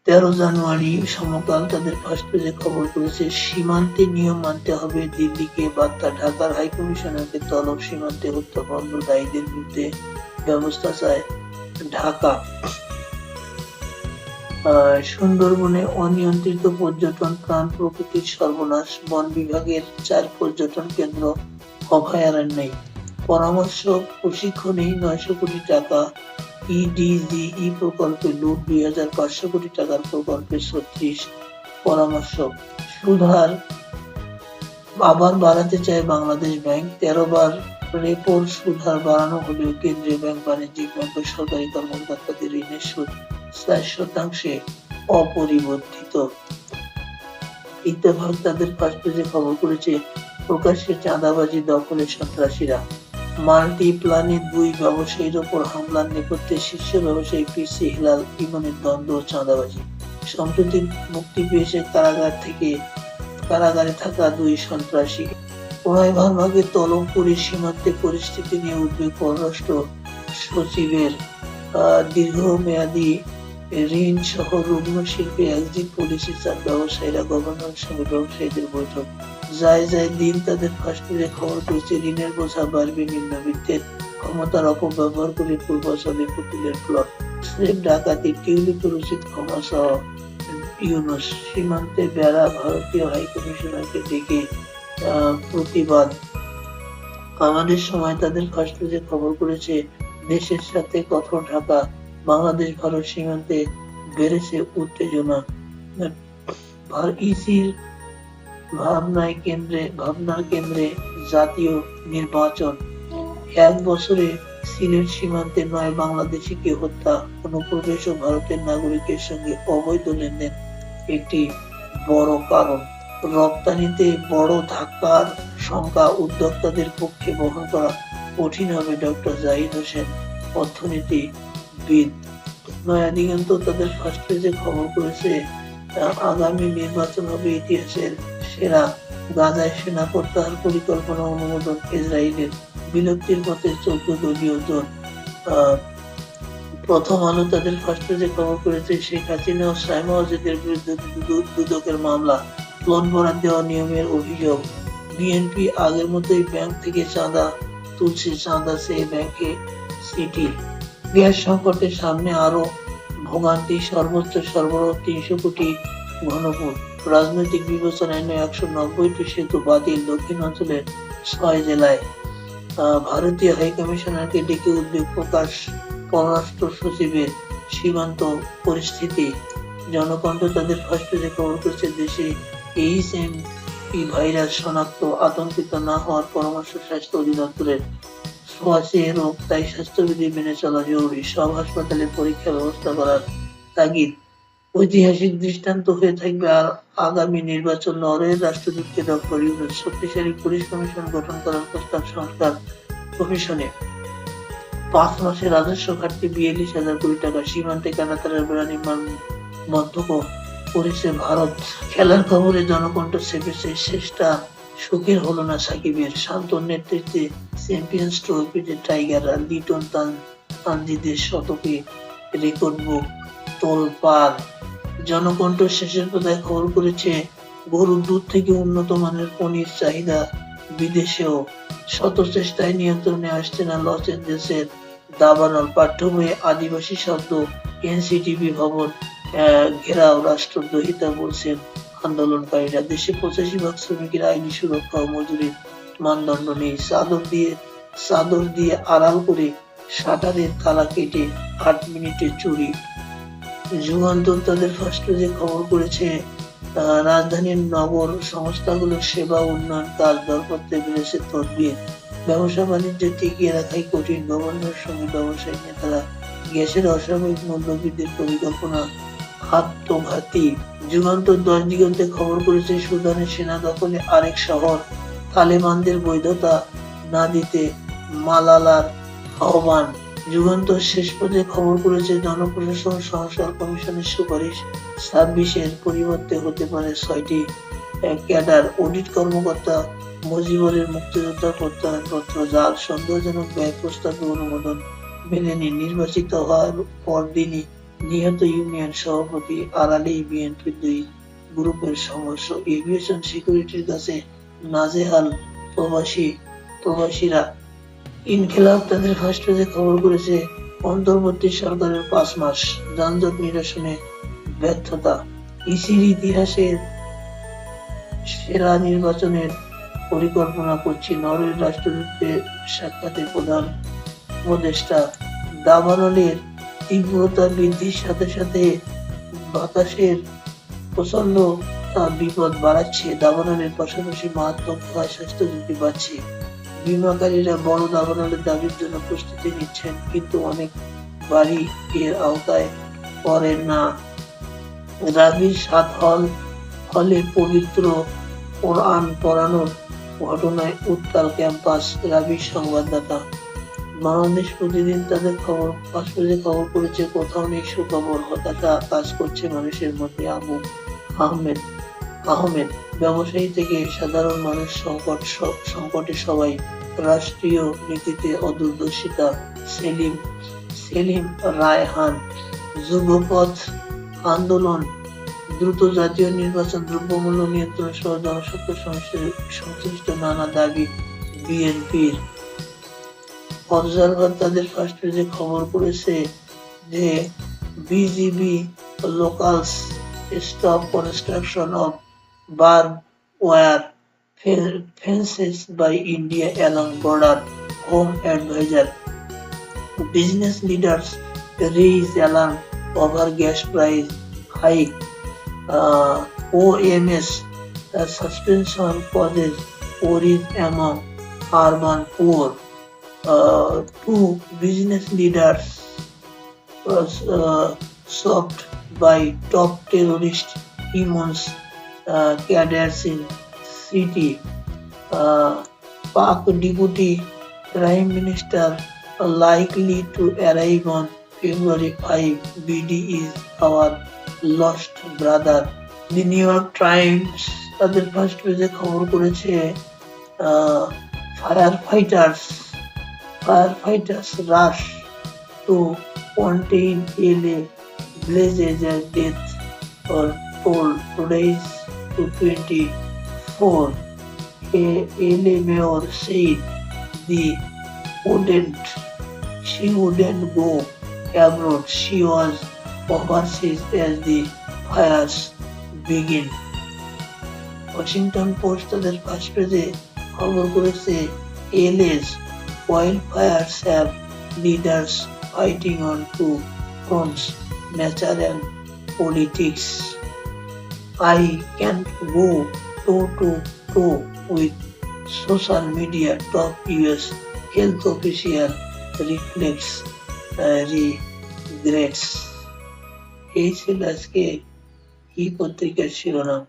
13 জানুয়ারি সমকাল তাদের ফার্স্ট পেজে খবর করেছে, সীমান্তে নিয়ম মানতে হবে দিল্লিকে বার্তা, ঢাকার হাইকমিশনারকে তলব, সীমান্তে হত্যাকাণ্ড দায়ীদের বিরুদ্ধে ব্যবস্থা চায় ঢাকা। সুন্দরবনে অনিয়ন্ত্রিত পর্যটন, প্রাণ প্রকৃতির সর্বনাশ, বন বিভাগের 4 পর্যটন কেন্দ্র অভয়ারণ্যে। পরামর্শ, প্রশিক্ষণে 900 কোটি টাকা, ইডিজিই প্রকল্পে লুট, 2500 কোটি টাকার প্রকল্পে 36 পরামর্শ। সুদহার আবার বাড়াতে চায় বাংলাদেশ ব্যাংক, 13 বার রেপোর সুদহার বাড়ানো হলেও কেন্দ্রীয় ব্যাংক, বাণিজ্যিক ব্যাংক ও সরকারি কর্মকর্তাদের ঋণের সুদ 4% অপরিবর্তিত। ইত্তেফাক তাদের ফার্স্ট পেজে খবর করেছে, প্রকাশ্যে চাঁদাবাজি, দখলে সন্ত্রাসীরা। মাল্টি প্ল্যানেট 2 ব্যবসায়ীর ওপর হামলার নেপথ্যে শীর্ষ ব্যবসায়ী পিসি হিলাল ইমনের দ্বন্দ্ব ও চাঁদাবাজি। সম্প্রতি মুক্তি পেয়েছে কারাগারে থাকা 2 সন্ত্রাসী। প্রণয় ভার্মাকে তলব করে সীমান্তে পরিস্থিতি নিয়ে উদ্বেগ পররাষ্ট্র সচিবের। দীর্ঘমেয়াদী ঋণ সহ রুগ্ন শিল্পে এক্সিট পলিসি চান ব্যবসায়ীরা, গভর্নরের সঙ্গে ব্যবসায়ীদের বৈঠক। যায় দিন তাদের ফার্স্ট পেজে খবর করেছে, ঋণের বোঝা বাড়বে নিম্নবিত্তের, ক্ষমতার অপব্যবহার করে পূর্বাচলে পুতুলের প্লট, স্রেফ ডাকাতি, টিউলিপের উচিত ক্ষমা সহ ইউনূস। সীমান্তে বেড়া, ভারতীয় হাইকমিশনারকে ডেকে প্রতিবাদ। আমাদের সময় তাদের ফার্স্ট পেজে খবর করেছে, দেশের সাথে কঠোর ঢাকা, বাংলাদেশ ভারত সীমান্তে বেড়েছে উত্তেজনা। ইসির ভাবনার কেন্দ্রে জাতীয় নির্বাচন। 1 বছরে সিলেট সীমান্তে 9 বাংলাদেশিকে হত্যা, অনুপ্রবেশ ও ভারতের নাগরিকের সঙ্গে অবৈধ লেনদেন একটি বড় কারণ। রপ্তানিতে বড় ধাক্কার শঙ্কা উদ্যোক্তাদের পক্ষে বহন করা কঠিন হবে, ডক্টর জাহিদ হোসেন, অর্থনীতিবিদ। নয়া দিগন্ত তাদের ফার্স্ট পেজে খবর করেছে, আগামী নির্বাচন হবে ইতিহাসের সেরা, গাজায় সেনা প্রত্যাহার পরিকল্পনা অনুমোদন ইসরায়েলের, বিলুপ্তির পথে 14 দলীয় জোট। প্রথম আলো তাদের ফার্স্ট পেজে খবর করেছে, শেখ হাসিনা ও সাইমা ওয়াজেদের বিরুদ্ধে দুদকের মামলা, লোন বরাদ্দে অনিয়মের অভিযোগ। বিএনপি আগের মতোই ব্যাংক থেকে চাঁদা তুলছে, চাঁদা চেয়ে ব্যাংকে সিটি। গ্যাস সংকটের সামনে আরো ভোগান্তি, সর্বোচ্চ সরবরাহ 300 কোটি ঘনফুট। রাজনৈতিক বিবেচনায় 190টি সেতু বাতিল, দক্ষিণাঞ্চলের 6 জেলায়। ভারতীয় হাইকমিশনারকে ডেকে উদ্বেগ প্রকাশ পররাষ্ট্র সচিবের। সীমান্ত পরিস্থিতি। জনকণ্ঠ তাদের ফার্স্ট পেজে খবর করেছে, দেশে এইচএমপি ভাইরাস শনাক্ত, আতঙ্কিত না হওয়ার পরামর্শ স্বাস্থ্য অধিদপ্তরের। ছোঁয়াচে রোগ, তাই স্বাস্থ্যবিধি মেনে চলা জরুরি, সব হাসপাতালে পরীক্ষা ব্যবস্থা করার তাগিদ। ঐতিহাসিক দৃষ্টান্ত হয়ে থাকবে আর আগামী নির্বাচন। নরওয়ের রাষ্ট্রদূতকে ডক্টর ইউনূস। শক্তিশালী পুলিশ কমিশন গঠন করার প্রস্তাব সংস্কার কমিশনে। 5 মাসে রাজস্ব ঘাটতি 42,000 কোটি টাকা। সীমান্তে কাঁটাতারের বেড়া নির্মাণ মন্তব্য করেছে ভারত। খেলার খবরে জনকণ্ঠ ছেপেছে, শেষটা সুখের হলো না সাকিবের। শান্তর নেতৃত্বে চ্যাম্পিয়ন্স ট্রফিতে টাইগাররা, লিটন তানজিদের শতকে রেকর্ড বুক তোলপাড়। জনকণ্ঠ শেষের পাতায় খবর করেছে, গরুর দুধ থেকে উন্নত মানের পনির চাহিদা বিদেশেও। শত চেষ্টায় নিয়ন্ত্রণে আসছে না লস এঞ্জেলসের দাবানল। পাঠ্য বইয়ে আদিবাসী শব্দ, এনসিটিবি ভবন ঘেরাও, রাষ্ট্রদ্রোহিতা বলছেন আন্দোলনকারীরা। দেশে 85% শ্রমিকের আইনি সুরক্ষা ও মজুরির মানদণ্ড নেই। চাদর দিয়ে আড়াল করে শাটারের তালা কেটে 8 মিনিটে চুরি। যুগান্তর তাদের ফার্স্ট পেজে খবর করেছে, রাজধানীর নগর সংস্থাগুলোর সেবা উন্নয়ন কাজ দরপত্রে বেড়েছে তদবির। ব্যবসা বাণিজ্য টিকিয়ে রাখাই কঠিন, গভর্নরের সঙ্গে ব্যবসায়ী নেতারা। গ্যাসের অস্বাভাবিক মূল্য বৃদ্ধির পরিকল্পনা আত্মঘাতী। যুগান্তর 10 দিগন্তে খবর করেছে, সুদানের সেনা দখলে আরেক শহর, তালেবানদের বৈধতা না দিতে মালালার আহ্বান। যুগান্তর শেষ পর্যায়ে খবর করেছে, জনপ্রশাসন সংস্কার কমিশনের সুপারিশ 26-এর পরিবর্তে হতে পারে 6টি ক্যাডার। অডিট কর্মকর্তা মুজিবুরের মুক্তিযোদ্ধা প্রত্যয়নপত্র জাল, সন্দেহজনক ব্যয় প্রস্তাবে অনুমোদন মেলেনি। নির্বাচিত হওয়ার পরদিনই নিহত ইউনিয়ন সভাপতি আড়ালেই বিএনপির দুই গ্রুপের সংঘর্ষ, এভিয়েশন সিকিউরিটির কাছে নাজেহাল প্রবাসীরা। ইনকিলাব তাদের ফার্স্ট পেজে খবর করেছে অন্তর্বর্তী সরকারের 5 মাস, যানজট নিরসনে ব্যর্থতা, ইসির ইতিহাসের সেরা নির্বাচনের পরিকল্পনা করছি, নরওয়ের রাষ্ট্রদূতের সাক্ষাতে প্রধান উপদেষ্টা। দাবানলের তীব্রতা বৃদ্ধির সাথে সাথে বাতাসের প্রচন্ড বিপদ বাড়াচ্ছে। দাবানলের পাশাপাশি মারাত্মক স্বাস্থ্য ঝুঁকি বাড়ছে। বিমাকারীরা বড় দাবানলের দাবির জন্য প্রস্তুতি নিচ্ছেন, কিন্তু অনেক বাড়ি এর আওতায় পড়ে না। রাবির 7 হলে পবিত্র কোরআন পড়ানোর ঘটনায় উত্তাল ক্যাম্পাস। রাবির সংবাদদাতা। বাংলাদেশ প্রতিদিন তাদের ফার্স্ট পেজে খবর করেছে কোথাও নেই সুখবর, হতাশা কাজ করছে মানুষের মধ্যে। আবু আহমেদ, ব্যবসায়ী থেকে সাধারণ মানুষ সংকটে সবাই, রাষ্ট্রীয় নীতিতে অদূরদর্শিতা। সেলিম রায়হান, যুগপথ আন্দোলন, দ্রুত জাতীয় নির্বাচন, দ্রব্যমূল্য নিয়ন্ত্রণ সহ জনস্বার্থ সংশ্লিষ্ট নানা দাবি বিএনপির। অবজারভার তাদের ফার্স্ট পেজে খবর করেছে যে BGB locals stop construction of barb wire fences by India along border. Home adviser, business leaders raise alarm over gas price hike. OMS suspension causes worries among urban poor. Two business leaders was shocked by top terrorist Iman's cadres in city. Pak Deputy Prime Minister likely to arrive on February 5. BD is our lost brother. The New York Times তাদের first পেজে খবর করেছে ফায়ারফাইটার্স rush to contain LA blazes as death toll raised to 24. A LA mayor said she wouldn't go abroad. She was overseas as the fires begin. Washington post তাদের first পেজে খবর করেছে LA's wildfires have leaders fighting on two fronts, nature and politics. I can't go toe-to-toe with social media, top US health official regrets. এই ছিল আজকে এই পত্রিকার শিরোনাম।